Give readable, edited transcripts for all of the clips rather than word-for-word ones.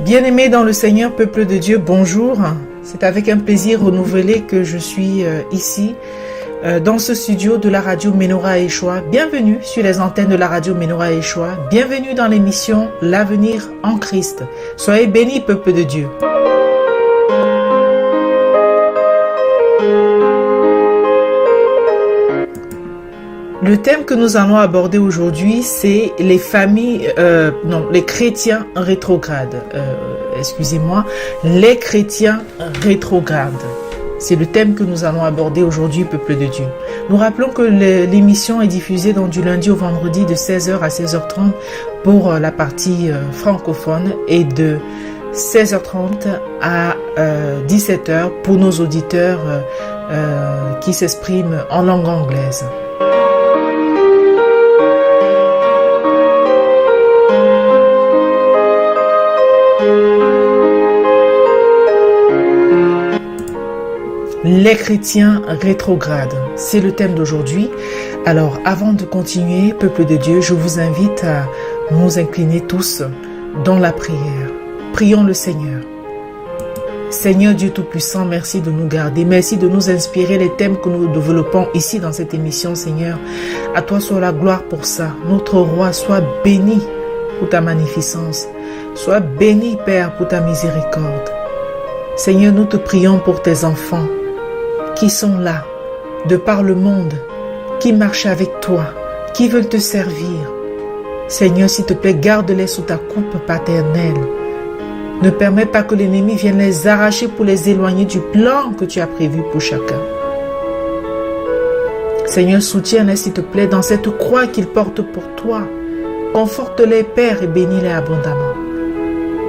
Bien-aimés dans le Seigneur, peuple de Dieu, bonjour. C'est avec un plaisir renouvelé que je suis ici, dans ce studio de la radio Menorah Yeshua. Bienvenue sur les antennes de la radio Menorah Yeshua. Bienvenue dans l'émission L'avenir en Christ. Soyez bénis, peuple de Dieu. Le thème que nous allons aborder aujourd'hui, c'est les familles, les chrétiens rétrogrades. Les chrétiens rétrogrades. C'est le thème que nous allons aborder aujourd'hui, peuple de Dieu. Nous rappelons que l'émission est diffusée donc du lundi au vendredi de 16h à 16h30 pour la partie francophone et de 16h30 à 17h pour nos auditeurs qui s'expriment en langue anglaise. Les chrétiens rétrogrades, c'est le thème d'aujourd'hui. Alors, avant de continuer, peuple de Dieu, je vous invite à nous incliner tous dans la prière. Prions le Seigneur. Seigneur Dieu Tout-Puissant, merci de nous garder. Merci de nous inspirer les thèmes que nous développons ici dans cette émission, Seigneur. À toi soit la gloire pour ça. Notre roi, sois béni pour ta magnificence. Sois béni, Père, pour ta miséricorde. Seigneur, nous te prions pour tes enfants qui sont là, de par le monde, qui marchent avec toi, qui veulent te servir. Seigneur, s'il te plaît, garde-les sous ta coupe paternelle. Ne permets pas que l'ennemi vienne les arracher pour les éloigner du plan que tu as prévu pour chacun. Seigneur, soutiens-les, s'il te plaît, dans cette croix qu'ils portent pour toi. Conforte-les, Père, et bénis-les abondamment.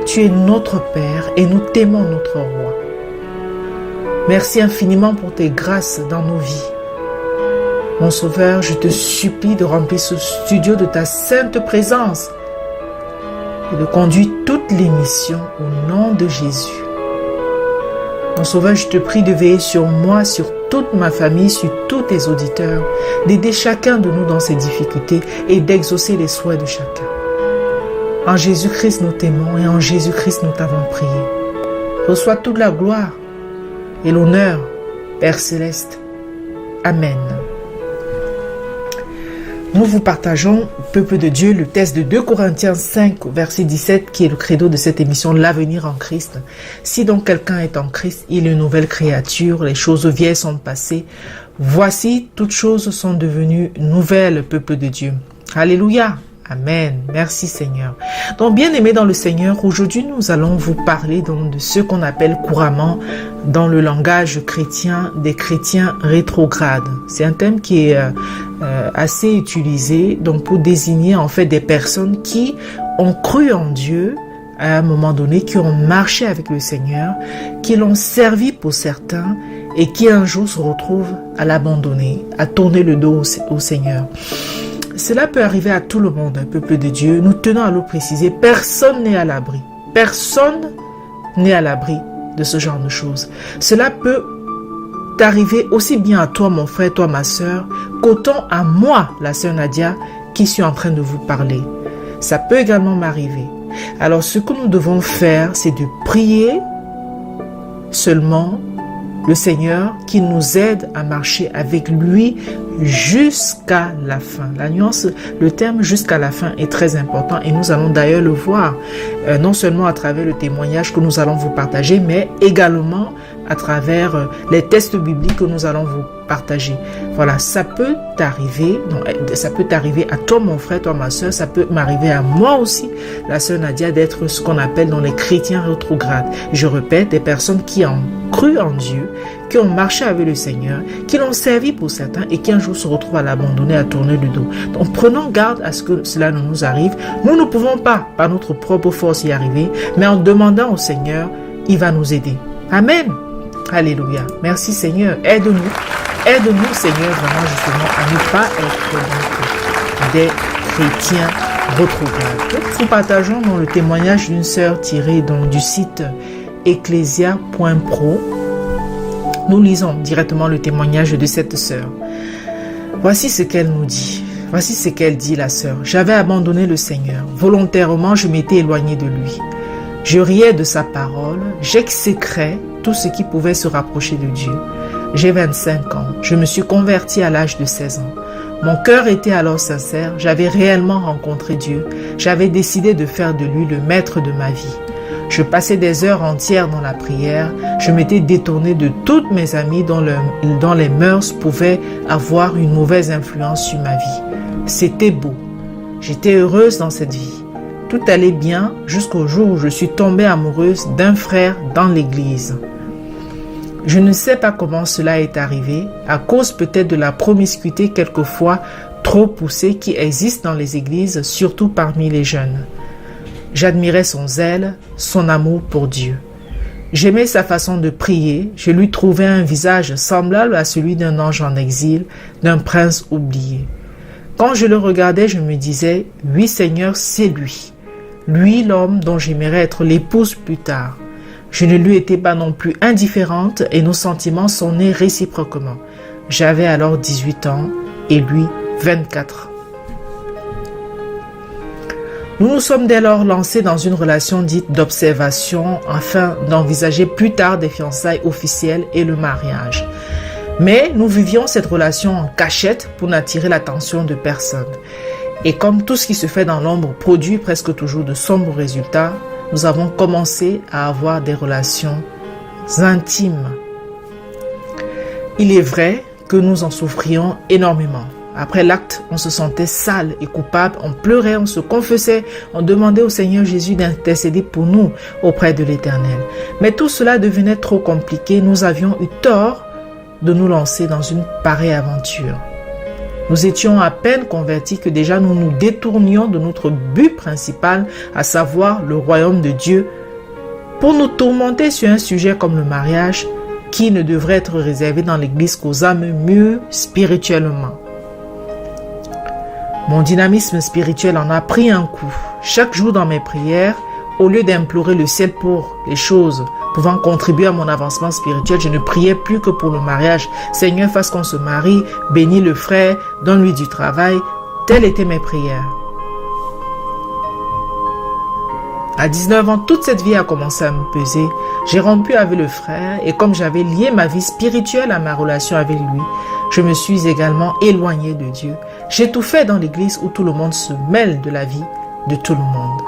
Tu es notre Père et nous t'aimons, notre Roi. Merci infiniment pour tes grâces dans nos vies. Mon Sauveur, je te supplie de remplir ce studio de ta sainte présence et de conduire toute l'émission au nom de Jésus. Mon Sauveur, je te prie de veiller sur moi, sur toute ma famille, sur tous tes auditeurs, d'aider chacun de nous dans ses difficultés et d'exaucer les souhaits de chacun. En Jésus-Christ, nous t'aimons et en Jésus-Christ, nous t'avons prié. Reçois toute la gloire et l'honneur, Père Céleste. Amen. Nous vous partageons, peuple de Dieu, le texte de 2 Corinthiens 5, verset 17, qui est le credo de cette émission, l'avenir en Christ. Si donc quelqu'un est en Christ, il est une nouvelle créature, les choses vieilles sont passées. Voici, toutes choses sont devenues nouvelles, peuple de Dieu. Alléluia. Amen. Merci Seigneur. Donc, bien-aimés dans le Seigneur, aujourd'hui nous allons vous parler donc de ce qu'on appelle couramment dans le langage chrétien des chrétiens rétrogrades. C'est un thème qui est assez utilisé donc pour désigner en fait des personnes qui ont cru en Dieu à un moment donné, qui ont marché avec le Seigneur, qui l'ont servi pour certains et qui un jour se retrouvent à l'abandonner, à tourner le dos au Seigneur. Cela peut arriver à tout le monde, un peuple de Dieu. Nous tenons à le préciser, personne n'est à l'abri. Personne n'est à l'abri de ce genre de choses. Cela peut t'arriver aussi bien à toi, mon frère, toi, ma soeur, qu'autant à moi, la sœur Nadia, qui suis en train de vous parler. Ça peut également m'arriver. Alors, ce que nous devons faire, c'est de prier seulement le Seigneur qui nous aide à marcher avec lui jusqu'à la fin. La nuance, le terme jusqu'à la fin est très important et nous allons d'ailleurs le voir non seulement à travers le témoignage que nous allons vous partager, mais également à travers les textes bibliques que nous allons vous partager. Voilà, ça peut t'arriver, ça peut t'arriver à toi mon frère, toi ma soeur, ça peut m'arriver à moi aussi, la sœur Nadia, d'être ce qu'on appelle dans les chrétiens rétrogrades. Je répète, des personnes qui ont cru en Dieu, qui ont marché avec le Seigneur, qui l'ont servi pour certains et qui un jour se retrouvent à l'abandonner, à tourner le dos. Donc prenons garde à ce que cela ne nous arrive. Nous ne pouvons pas, par notre propre force, y arriver, mais en demandant au Seigneur, il va nous aider. Amen. Alléluia. Merci Seigneur. Aide-nous. Aide-nous Seigneur vraiment justement à ne pas être des chrétiens rétrogrades. Nous partageons dans le témoignage d'une sœur tiré donc du site ecclesia.pro. Nous lisons directement le témoignage de cette sœur. Voici ce qu'elle nous dit. Voici ce qu'elle dit, la sœur. J'avais abandonné le Seigneur. Volontairement, je m'étais éloignée de lui. Je riais de sa parole, j'exécrais tout ce qui pouvait se rapprocher de Dieu. J'ai 25 ans, je me suis converti à l'âge de 16 ans. Mon cœur était alors sincère, j'avais réellement rencontré Dieu. J'avais décidé de faire de lui le maître de ma vie. Je passais des heures entières dans la prière, je m'étais détourné de toutes mes amies dont les mœurs pouvaient avoir une mauvaise influence sur ma vie. C'était beau, j'étais heureuse dans cette vie. Tout allait bien jusqu'au jour où je suis tombée amoureuse d'un frère dans l'église. Je ne sais pas comment cela est arrivé, à cause peut-être de la promiscuité quelquefois trop poussée qui existe dans les églises, surtout parmi les jeunes. J'admirais son zèle, son amour pour Dieu. J'aimais sa façon de prier, je lui trouvais un visage semblable à celui d'un ange en exil, d'un prince oublié. Quand je le regardais, je me disais, « Oui Seigneur, c'est lui. Lui l'homme dont j'aimerais être l'épouse plus tard. » Je ne lui étais pas non plus indifférente et nos sentiments sont nés réciproquement. J'avais alors 18 ans et lui 24. Nous nous sommes dès lors lancés dans une relation dite d'observation afin d'envisager plus tard des fiançailles officielles et le mariage. Mais nous vivions cette relation en cachette pour n'attirer l'attention de personne. Et comme tout ce qui se fait dans l'ombre produit presque toujours de sombres résultats, nous avons commencé à avoir des relations intimes. Il est vrai que nous en souffrions énormément. Après l'acte, on se sentait sale et coupable, on pleurait, on se confessait, on demandait au Seigneur Jésus d'intercéder pour nous auprès de l'Éternel. Mais tout cela devenait trop compliqué, nous avions eu tort de nous lancer dans une pareille aventure. Nous étions à peine convertis que déjà nous nous détournions de notre but principal, à savoir le royaume de Dieu, pour nous tourmenter sur un sujet comme le mariage qui ne devrait être réservé dans l'Église qu'aux âmes mûres spirituellement. Mon dynamisme spirituel en a pris un coup. Chaque jour dans mes prières, au lieu d'implorer le ciel pour les choses pouvant contribuer à mon avancement spirituel, je ne priais plus que pour le mariage. Seigneur, fasse qu'on se marie, bénis le frère, donne-lui du travail. Telles étaient mes prières. À 19 ans, toute cette vie a commencé à me peser. J'ai rompu avec le frère et comme j'avais lié ma vie spirituelle à ma relation avec lui, je me suis également éloignée de Dieu. J'ai tout fait dans l'église où tout le monde se mêle de la vie de tout le monde.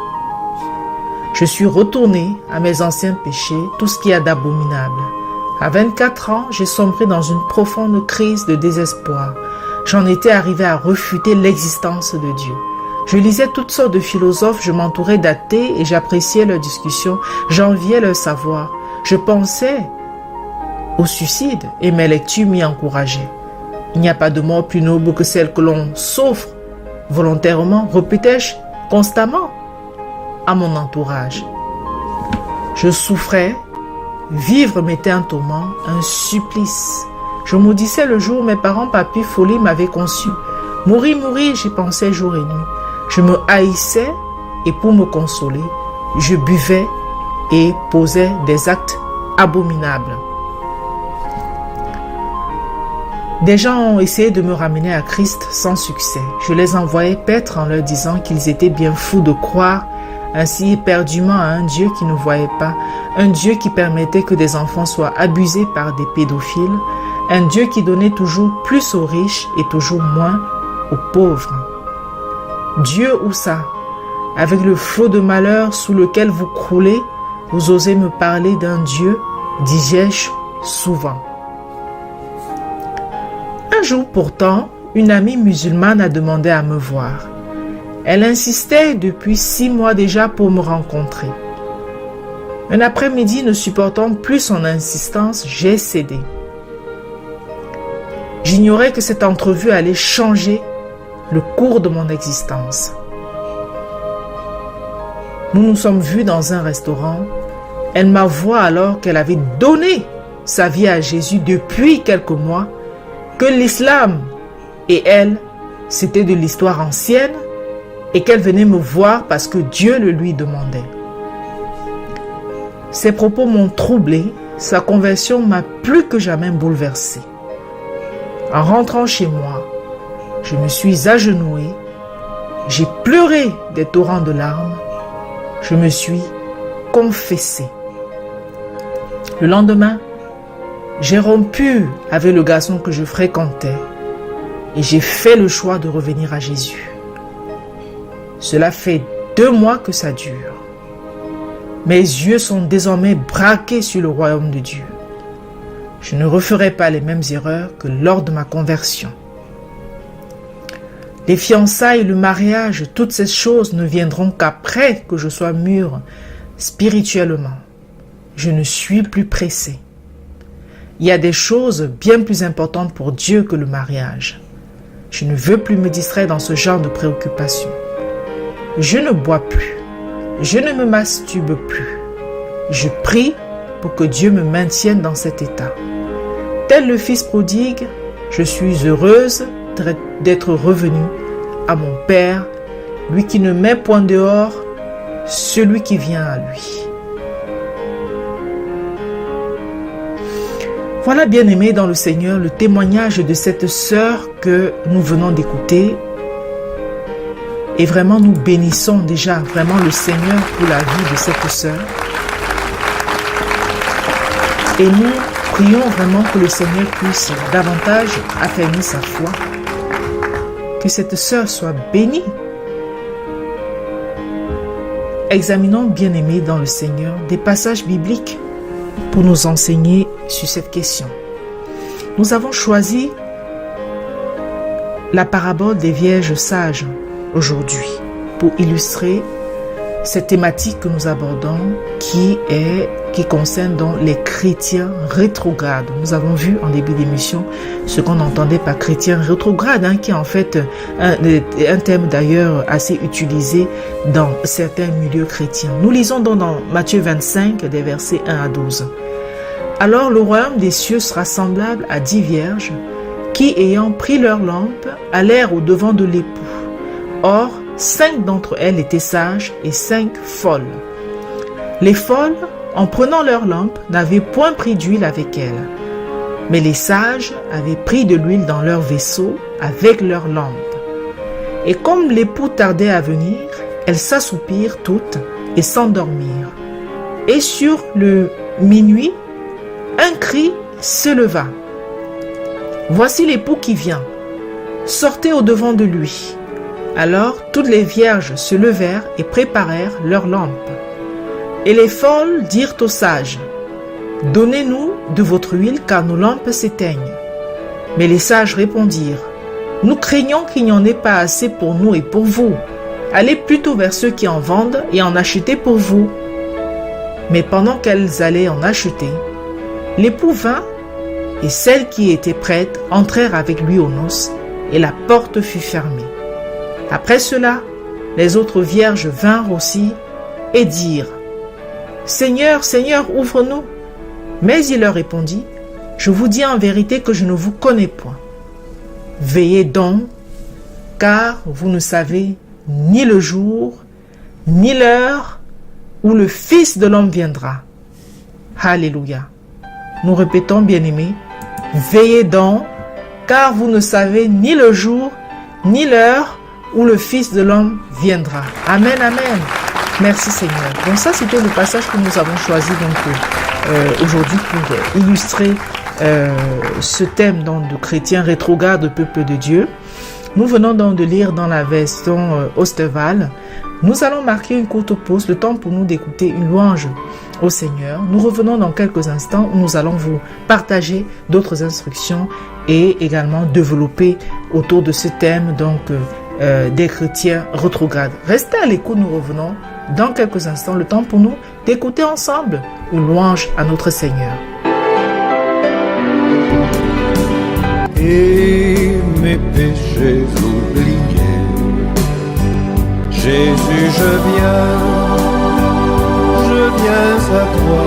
Je suis retournée à mes anciens péchés, tout ce qu'il y a d'abominable. À 24 ans, j'ai sombré dans une profonde crise de désespoir. J'en étais arrivée à refuter l'existence de Dieu. Je lisais toutes sortes de philosophes, je m'entourais d'athées et j'appréciais leurs discussions, j'enviais leur savoir. Je pensais au suicide et mes lectures m'y encourageaient. Il n'y a pas de mort plus noble que celle que l'on s'offre volontairement, répétais-je constamment à mon entourage. Je souffrais, vivre m'était un tourment, un supplice. Je maudissais le jour où mes parents, papy, folie m'avaient conçu. Mourir, j'y pensais jour et nuit. Je me haïssais et pour me consoler, je buvais et posais des actes abominables. Des gens ont essayé de me ramener à Christ sans succès. Je les envoyais paître en leur disant qu'ils étaient bien fous de croire ainsi éperdument à un Dieu qui ne voyait pas, un Dieu qui permettait que des enfants soient abusés par des pédophiles, un Dieu qui donnait toujours plus aux riches et toujours moins aux pauvres. Dieu où ça? Avec le flot de malheur sous lequel vous croulez, vous osez me parler d'un Dieu, disais-je souvent. Un jour pourtant, une amie musulmane a demandé à me voir. Elle insistait depuis 6 mois déjà pour me rencontrer. Un après-midi, ne supportant plus son insistance, j'ai cédé. J'ignorais que cette entrevue allait changer le cours de mon existence. Nous nous sommes vus dans un restaurant. Elle m'avoua alors qu'elle avait donné sa vie à Jésus depuis quelques mois, que l'islam et elle, c'était de l'histoire ancienne et qu'elle venait me voir parce que Dieu le lui demandait. Ses propos m'ont troublé, sa conversion m'a plus que jamais bouleversé. En rentrant chez moi, je me suis agenouillée, j'ai pleuré des torrents de larmes, je me suis confessé. Le lendemain, j'ai rompu avec le garçon que je fréquentais et j'ai fait le choix de revenir à Jésus. Cela fait 2 mois que ça dure. Mes yeux sont désormais braqués sur le royaume de Dieu. Je ne referai pas les mêmes erreurs que lors de ma conversion. Les fiançailles, le mariage, toutes ces choses ne viendront qu'après que je sois mûr spirituellement. Je ne suis plus pressé. Il y a des choses bien plus importantes pour Dieu que le mariage. Je ne veux plus me distraire dans ce genre de préoccupations. Je ne bois plus. Je ne me masturbe plus. Je prie pour que Dieu me maintienne dans cet état. Tel le fils prodigue, je suis heureuse d'être revenu à mon Père, lui qui ne met point dehors celui qui vient à lui. Voilà, bien-aimés dans le Seigneur, le témoignage de cette sœur que nous venons d'écouter. Et vraiment, nous bénissons déjà vraiment le Seigneur pour la vie de cette sœur. Et nous prions vraiment que le Seigneur puisse davantage affermir sa foi. Que cette sœur soit bénie. Examinons, bien-aimés dans le Seigneur, des passages bibliques pour nous enseigner sur cette question. Nous avons choisi la parabole des vierges sages aujourd'hui pour illustrer cette thématique que nous abordons qui concerne donc les chrétiens rétrogrades. Nous avons vu en début d'émission ce qu'on entendait par chrétien rétrograde, qui est en fait un terme d'ailleurs assez utilisé dans certains milieux chrétiens. Nous lisons donc dans Matthieu 25 des versets 1 à 12. Alors le royaume des cieux sera semblable à 10 vierges qui, ayant pris leur lampe, allèrent au devant de l'époux. Or, 5 d'entre elles étaient sages et 5 folles. Les folles, en prenant leur lampe, n'avaient point pris d'huile avec elles. Mais les sages avaient pris de l'huile dans leur vaisseau avec leur lampe. Et comme l'époux tardait à venir, elles s'assoupirent toutes et s'endormirent. Et sur le minuit, un cri se leva. Voici l'époux qui vient. Sortez au devant de lui. Alors toutes les vierges se levèrent et préparèrent leurs lampes. Et les folles dirent aux sages, « Donnez-nous de votre huile, car nos lampes s'éteignent. » Mais les sages répondirent, « Nous craignons qu'il n'y en ait pas assez pour nous et pour vous. Allez plutôt vers ceux qui en vendent et en achetez pour vous. » Mais pendant qu'elles allaient en acheter, l'époux vint, et celles qui étaient prêtes entrèrent avec lui aux noces, et la porte fut fermée. Après cela, les autres vierges vinrent aussi et dirent, « Seigneur, Seigneur, ouvre-nous. » Mais il leur répondit, « Je vous dis en vérité que je ne vous connais point. Veillez donc, car vous ne savez ni le jour, ni l'heure où le Fils de l'homme viendra. » Alléluia. Nous répétons, bien-aimés, « Veillez donc, car vous ne savez ni le jour, ni l'heure où le Fils de l'homme viendra. » Amen, amen. Merci Seigneur. Donc ça, c'était le passage que nous avons choisi aujourd'hui pour illustrer ce thème donc, de chrétiens rétrogrades, de peuple de Dieu. Nous venons donc de lire dans la version Osterwald. Nous allons marquer une courte pause, le temps pour nous d'écouter une louange au Seigneur. Nous revenons dans quelques instants où nous allons vous partager d'autres instructions et également développer autour de ce thème donc des chrétiens rétrogrades. Restez à l'écoute, nous revenons dans quelques instants, le temps pour nous d'écouter ensemble une louange à notre Seigneur. Et mes péchés oubliés, Jésus, je viens à toi,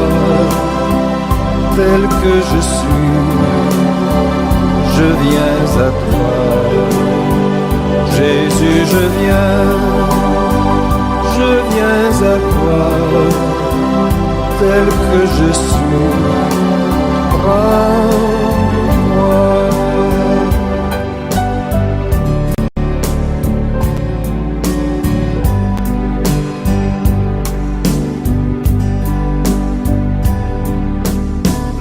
tel que je suis, je viens à toi. Jésus, je viens à toi, tel que je suis, prends-moi.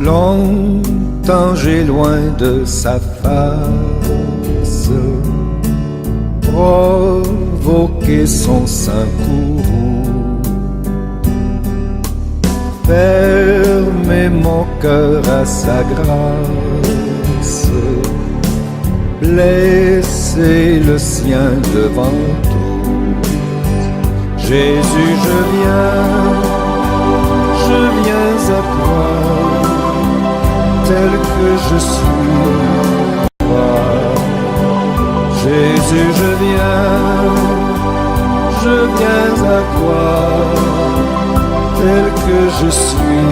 Longtemps j'ai loin de sa face provoqué son sein courroux, fermer mon cœur à sa grâce, blesser le sien devant tout. Jésus, je viens à toi, tel que je suis. Jésus, je viens à toi, tel que je suis.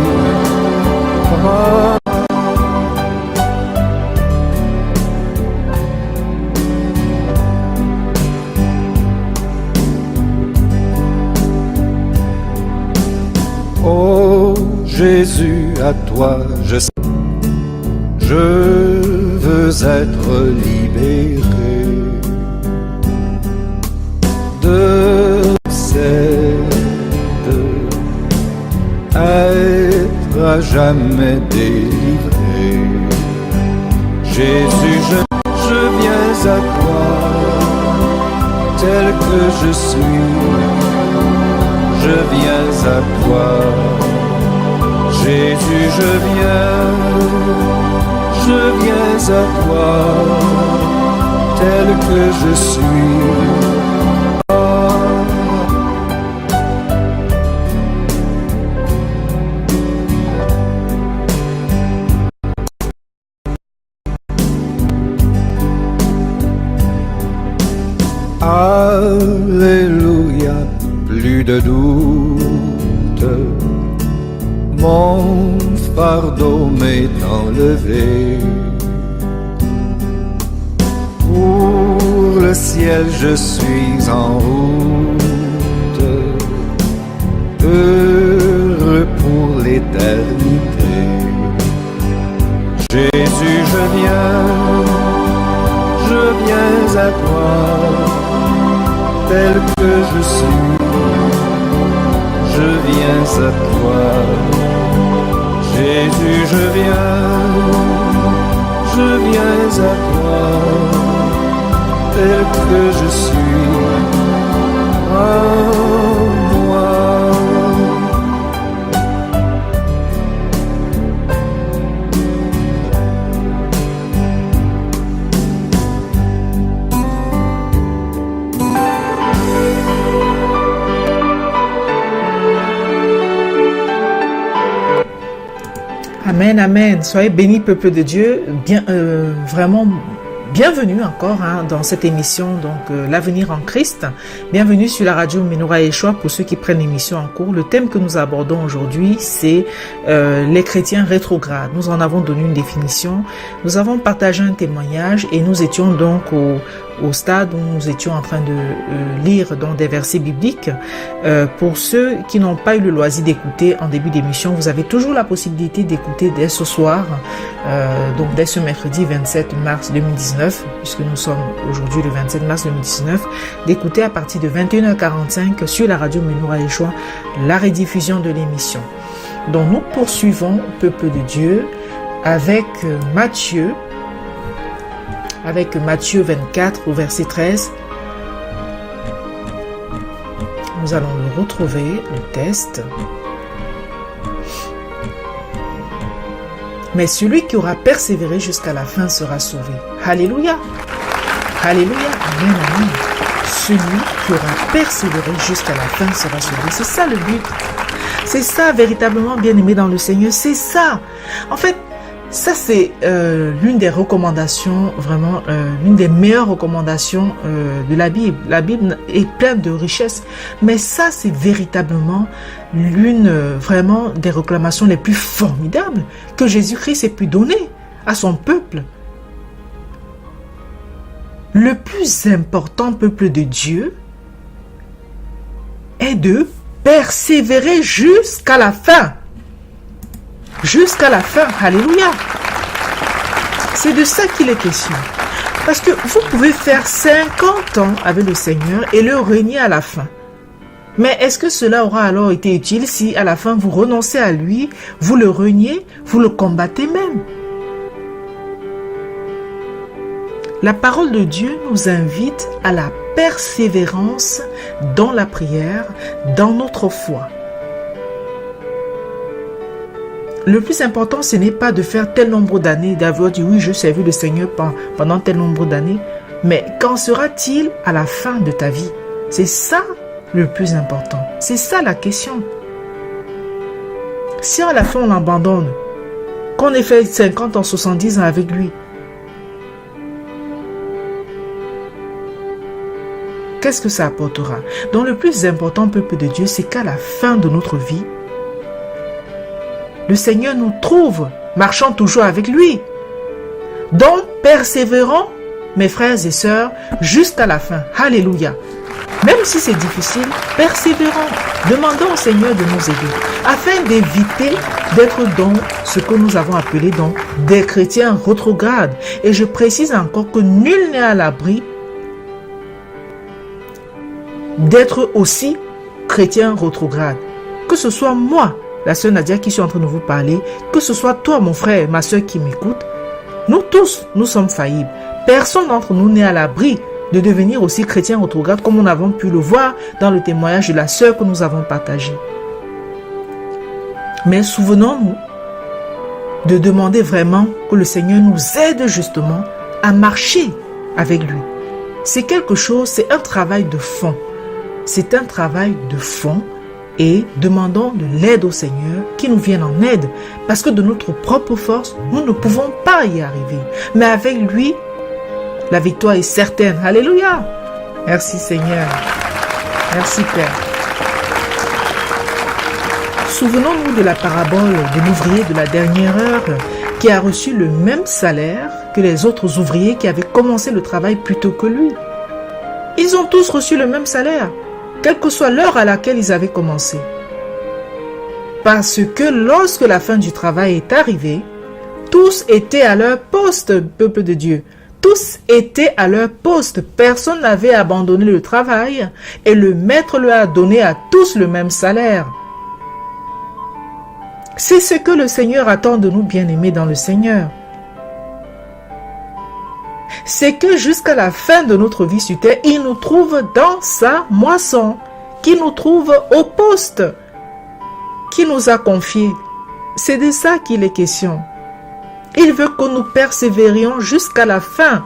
Oh Jésus, à toi je veux être libéré de cette, être à jamais délivré. Jésus, je viens à toi, tel que je suis. Je viens à toi, Jésus, je viens à toi, tel que je suis. Alléluia, plus de doute, mon fardeau m'est enlevé. Pour le ciel je suis en route, heureux pour l'éternité. Jésus, je viens à toi, tel que je suis. Je viens à toi, Jésus, je viens à toi, tel que je suis. En moi. Amen, amen. Soyez bénis, peuple de Dieu. Vraiment, bienvenue encore dans cette émission, donc l'avenir en Christ. Bienvenue sur la radio Menorah Yeshua pour ceux qui prennent l'émission en cours. Le thème que nous abordons aujourd'hui, c'est les chrétiens rétrogrades. Nous en avons donné une définition. Nous avons partagé un témoignage et nous étions donc au stade où nous étions en train de lire dans des versets bibliques. Pour ceux qui n'ont pas eu le loisir d'écouter en début d'émission, vous avez toujours la possibilité d'écouter dès ce soir, donc dès ce mercredi 27 mars 2019, puisque nous sommes aujourd'hui le 27 mars 2019, d'écouter à partir de 21h45 sur la radio Menorah Yeshua la rediffusion de l'émission. Donc nous poursuivons, peuple de Dieu, avec Matthieu 24 au verset 13. Nous allons le retrouver, le texte. Mais celui qui aura persévéré jusqu'à la fin sera sauvé. Alléluia. Alléluia. Amen, amen. Celui qui aura persévéré jusqu'à la fin sera sauvé. C'est ça le but. C'est ça véritablement, bien-aimé dans le Seigneur. C'est ça. En fait, ça, c'est l'une des recommandations, vraiment, l'une des meilleures recommandations de la Bible. La Bible est pleine de richesses, mais ça, c'est véritablement l'une, vraiment, des réclamations les plus formidables que Jésus-Christ ait pu donner à son peuple. Le plus important peuple de Dieu est de persévérer jusqu'à la fin. Jusqu'à la fin, alléluia. C'est de ça qu'il est question. Parce que vous pouvez faire 50 ans avec le Seigneur et le régner à la fin. Mais est-ce que cela aura alors été utile si à la fin vous renoncez à lui, vous le reniez, vous le combattez même? La parole de Dieu nous invite à la persévérance dans la prière, dans notre foi. Le plus important, ce n'est pas de faire tel nombre d'années, d'avoir dit oui, je servis le Seigneur pendant tel nombre d'années, mais qu'en sera-t-il à la fin de ta vie? C'est ça le plus important. C'est ça la question. Si à la fin on l'abandonne, qu'on ait fait 50 ans, 70 ans avec lui, qu'est-ce que ça apportera? Donc le plus important, peuple de Dieu, c'est qu'à la fin de notre vie, le Seigneur nous trouve marchant toujours avec lui. Donc persévérons, mes frères et sœurs, jusqu'à la fin. Alléluia. Même si c'est difficile, persévérons. Demandons au Seigneur de nous aider, afin d'éviter d'être dans ce que nous avons appelé donc des chrétiens rétrogrades. Et je précise encore que nul n'est à l'abri d'être aussi chrétien rétrograde. Que ce soit moi, la sœur Nadia qui suis en train de vous parler, que ce soit toi, mon frère, ma sœur qui m'écoute, nous tous, nous sommes faillibles. Personne d'entre nous n'est à l'abri de devenir aussi chrétien rétrograde comme nous avons pu le voir dans le témoignage de la sœur que nous avons partagé. Mais souvenons-nous de demander vraiment que le Seigneur nous aide justement à marcher avec lui. C'est quelque chose, c'est un travail de fond. C'est un travail de fond et demandons de l'aide au Seigneur qui nous vienne en aide parce que de notre propre force, nous ne pouvons pas y arriver. Mais avec lui, la victoire est certaine. Alléluia. Merci Seigneur. Merci Père. Souvenons-nous de la parabole de l'ouvrier de la dernière heure qui a reçu le même salaire que les autres ouvriers qui avaient commencé le travail plus tôt que lui. Ils ont tous reçu le même salaire, quelle que soit l'heure à laquelle ils avaient commencé. Parce que lorsque la fin du travail est arrivée, tous étaient à leur poste, peuple de Dieu. Tous étaient à leur poste. Personne n'avait abandonné le travail et le maître leur a donné à tous le même salaire. C'est ce que le Seigneur attend de nous, bien-aimés dans le Seigneur. C'est que jusqu'à la fin de notre vie sur terre, il nous trouve dans sa moisson, qu'il nous trouve au poste qu'il nous a confié. C'est de ça qu'il est question. Il veut que nous persévérions jusqu'à la fin.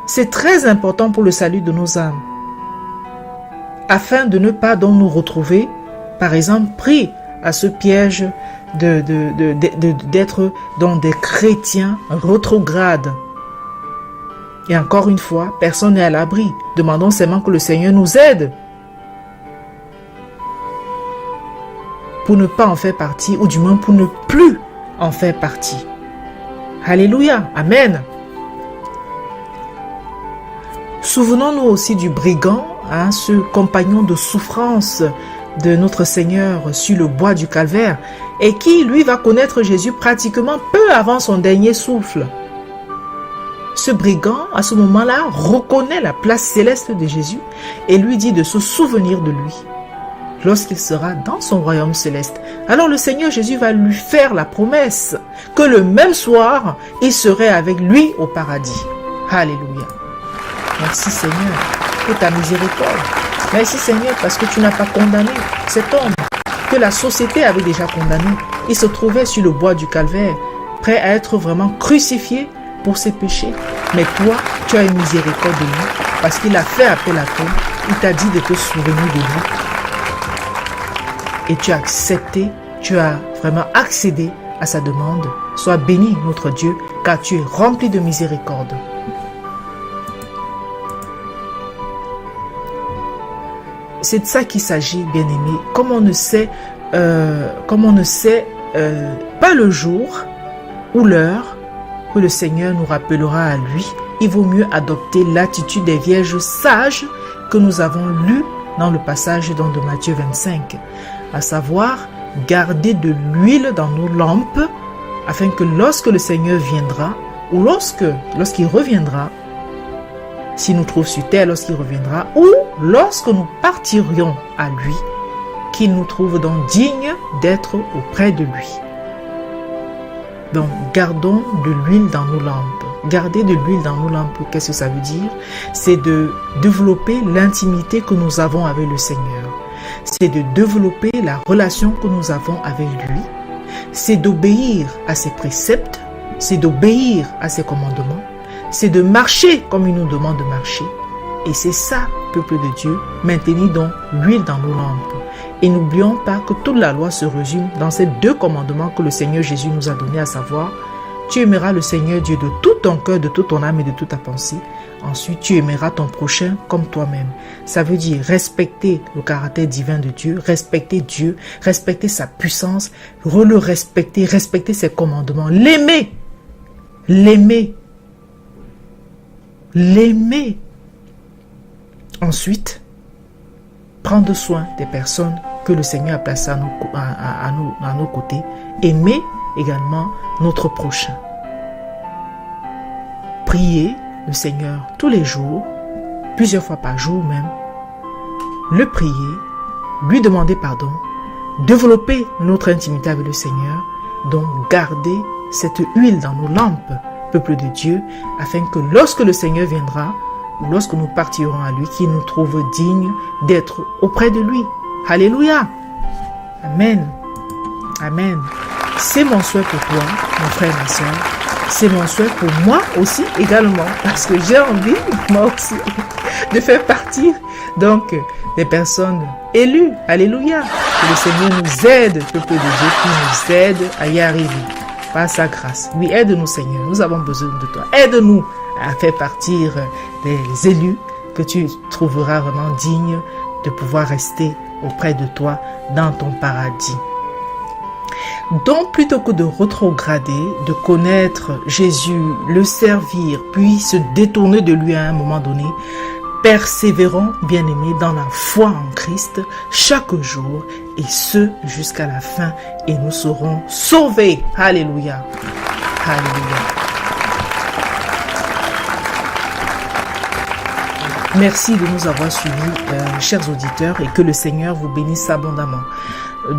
C'est très important pour le salut de nos âmes. Afin de ne pas donc nous retrouver, par exemple, pris à ce piège d'être dans des chrétiens rétrogrades. Et encore une fois, personne n'est à l'abri. Demandons seulement que le Seigneur nous aide pour ne pas en faire partie, ou du moins pour ne plus en faire partie. Alléluia, Amen. Souvenons-nous aussi du brigand, ce compagnon de souffrance de notre Seigneur sur le bois du calvaire, et qui, lui, va connaître Jésus pratiquement peu avant son dernier souffle. Ce brigand, à ce moment-là, reconnaît la place céleste de Jésus et lui dit de se souvenir de lui lorsqu'il sera dans son royaume céleste. Alors le Seigneur Jésus va lui faire la promesse que le même soir, il serait avec lui au paradis. Alléluia. Merci Seigneur pour ta miséricorde. Merci Seigneur parce que tu n'as pas condamné cet homme que la société avait déjà condamné. Il se trouvait sur le bois du calvaire, prêt à être vraiment crucifié pour ses péchés. Mais toi, tu as une miséricorde de lui parce qu'il a fait appel à toi. Il t'a dit de te souvenir de lui. Et tu as accepté, tu as vraiment accédé à sa demande. Sois béni, notre Dieu, car tu es rempli de miséricorde. C'est de ça qu'il s'agit, bien-aimé. Comme on ne sait pas le jour ou l'heure que le Seigneur nous rappellera à lui, il vaut mieux adopter l'attitude des vierges sages que nous avons lu dans le passage de Matthieu 25, à savoir garder de l'huile dans nos lampes afin que lorsque le Seigneur viendra ou lorsqu'il reviendra, s'il nous trouve sur terre lorsqu'il reviendra, ou lorsque nous partirions à lui, qu'il nous trouve donc dignes d'être auprès de lui. Donc, gardons de l'huile dans nos lampes. Garder de l'huile dans nos lampes, qu'est-ce que ça veut dire? C'est de développer l'intimité que nous avons avec le Seigneur. C'est de développer la relation que nous avons avec lui. C'est d'obéir à ses préceptes. C'est d'obéir à ses commandements. C'est de marcher comme il nous demande de marcher. Et c'est ça, peuple de Dieu, maintenir donc l'huile dans nos lampes. Et n'oublions pas que toute la loi se résume dans ces 2 commandements que le Seigneur Jésus nous a donnés, à savoir, tu aimeras le Seigneur Dieu de tout ton cœur, de toute ton âme et de toute ta pensée. Ensuite, tu aimeras ton prochain comme toi-même. Ça veut dire respecter le caractère divin de Dieu, respecter Dieu, respecter sa puissance, le respecter, respecter ses commandements, l'aimer, l'aimer, l'aimer. Ensuite, prendre soin des personnes que le Seigneur a placées à nos côtés. Aimer également notre prochain. Prier le Seigneur tous les jours, plusieurs fois par jour même. Le prier, lui demander pardon, développer notre intimité avec le Seigneur, donc garder cette huile dans nos lampes, peuple de Dieu, afin que lorsque le Seigneur viendra, ou lorsque nous partirons à lui, qu'il nous trouve dignes d'être auprès de lui. Alléluia. Amen. Amen. C'est mon souhait pour toi, mon frère, ma soeur. C'est mon souhait pour moi aussi également, parce que j'ai envie, moi aussi, de faire partie donc des personnes élues. Alléluia. Que le Seigneur nous aide, peuple de Dieu, qui nous aide à y arriver par sa grâce. Oui, aide-nous, Seigneur. Nous avons besoin de toi. Aide-nous à faire partir des élus que tu trouveras vraiment dignes de pouvoir rester auprès de toi dans ton paradis. Donc, plutôt que de rétrograder, de connaître Jésus, le servir, puis se détourner de lui à un moment donné, persévérons, bien-aimés, dans la foi en Christ chaque jour, et ce jusqu'à la fin, et nous serons sauvés. Alléluia. Alléluia. Merci de nous avoir suivis, chers auditeurs, et que le Seigneur vous bénisse abondamment.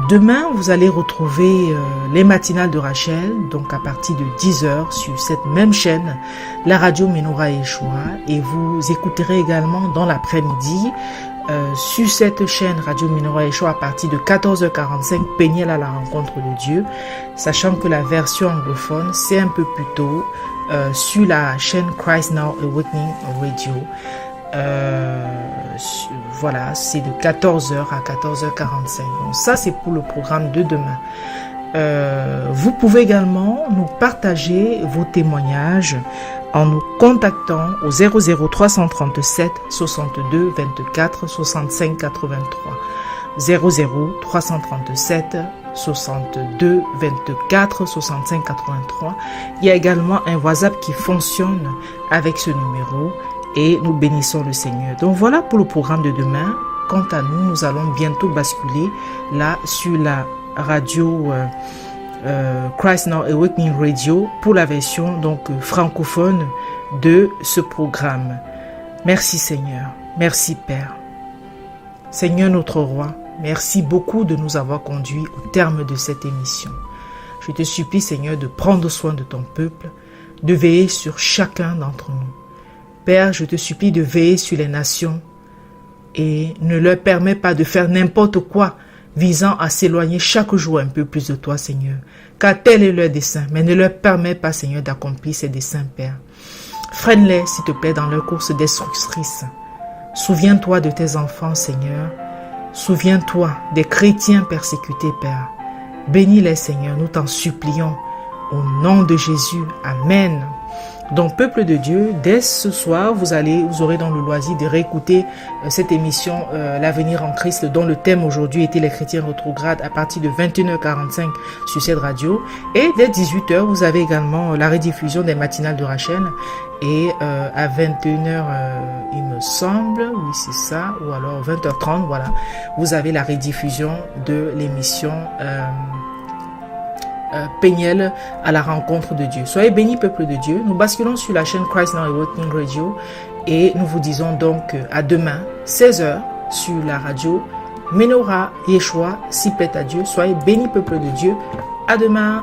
Demain, vous allez retrouver les matinales de Rachel, donc à partir de 10h sur cette même chaîne, la radio Menorah Yeshua, et vous écouterez également dans l'après-midi sur cette chaîne radio Menorah Yeshua à partir de 14h45, Péniel à la rencontre de Dieu, sachant que la version anglophone, c'est un peu plus tôt sur la chaîne Christ Now Awakening Radio. Voilà, c'est de 14h à 14h45. Donc ça, c'est pour le programme de demain. Vous pouvez également nous partager vos témoignages en nous contactant au 00337 62 24 65 83. 00337 62 24 65 83. Il y a également un WhatsApp qui fonctionne avec ce numéro. Et nous bénissons le Seigneur. Donc voilà pour le programme de demain. Quant à nous, nous allons bientôt basculer là sur la radio Christ Now Awakening Radio pour la version donc francophone de ce programme. Merci Seigneur. Merci Père. Seigneur notre Roi, merci beaucoup de nous avoir conduits au terme de cette émission. Je te supplie Seigneur de prendre soin de ton peuple, de veiller sur chacun d'entre nous. Père, je te supplie de veiller sur les nations et ne leur permets pas de faire n'importe quoi visant à s'éloigner chaque jour un peu plus de toi, Seigneur. Car tel est leur dessein, mais ne leur permets pas, Seigneur, d'accomplir ces desseins, Père. Freine-les, s'il te plaît, dans leur course destructrice. Souviens-toi de tes enfants, Seigneur. Souviens-toi des chrétiens persécutés, Père. Bénis-les, Seigneur, nous t'en supplions. Au nom de Jésus. Amen. Donc, peuple de Dieu, dès ce soir, vous aurez dans le loisir de réécouter cette émission L'avenir en Christ, dont le thème aujourd'hui était les chrétiens rétrogrades à partir de 21h45 sur cette radio. Et dès 18h, vous avez également la rediffusion des matinales de Rachel. Et à 21h, il me semble, oui c'est ça, ou alors 20h30, voilà, vous avez la rediffusion de l'émission Peniel à la rencontre de Dieu. Soyez bénis, peuple de Dieu. Nous basculons sur la chaîne Christ Now Awakening Radio et nous vous disons donc à demain, 16h, sur la radio Menorah Yeshua, si plaît à Dieu. Soyez bénis, peuple de Dieu. À demain.